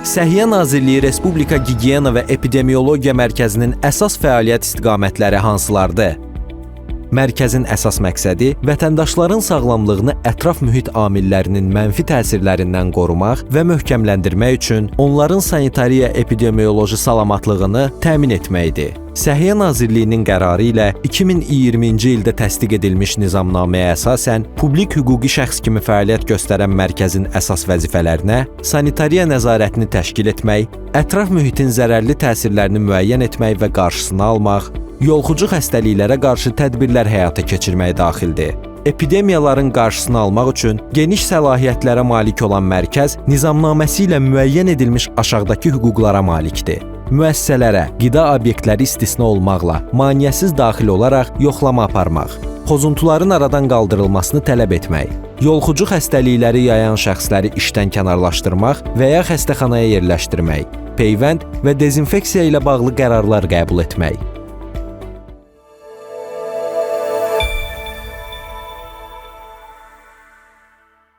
Səhiyyə Nazirliyi Respublika Gigiyena və Epidemiologiya Mərkəzinin əsas fəaliyyət istiqamətləri hansılardır? Mərkəzin əsas məqsədi vətəndaşların sağlamlığını ətraf mühit amillərinin mənfi təsirlərindən qorumaq və möhkəmləndirmək üçün onların sanitariya-epidemioloji salamatlığını təmin etməkdir. Səhiyyə Nazirliyinin qərarı ilə 2020-ci ildə təsdiq edilmiş nizamnaməyə əsasən publik hüquqi şəxs kimi fəaliyyət göstərən mərkəzin əsas vəzifələrinə sanitariya nəzarətini təşkil etmək, ətraf mühitin zərərli təsirlərini müəyyən etmək və qarşısını almaq, yoluxucu xəstəliklərə qarşı tədbirlər həyata keçirmək daxildir. Epidemiyaların qarşısını almaq üçün geniş səlahiyyətlərə malik olan mərkəz nizamnaməsi ilə müəyyən edilmiş aşağıdakı hüquqlara malikdir. Müəssisələrə, qida obyektləri istisna olmaqla maneəsiz daxil olaraq yoxlama aparmaq, pozuntuların aradan qaldırılmasını tələb etmək, yoluxucu xəstəlikləri yayan şəxsləri işdən kənarlaşdırmaq və ya xəstəxanaya yerləşdirmək, peyvənd və dezinfeksiya ilə bağlı qərarlar qəbul etmək,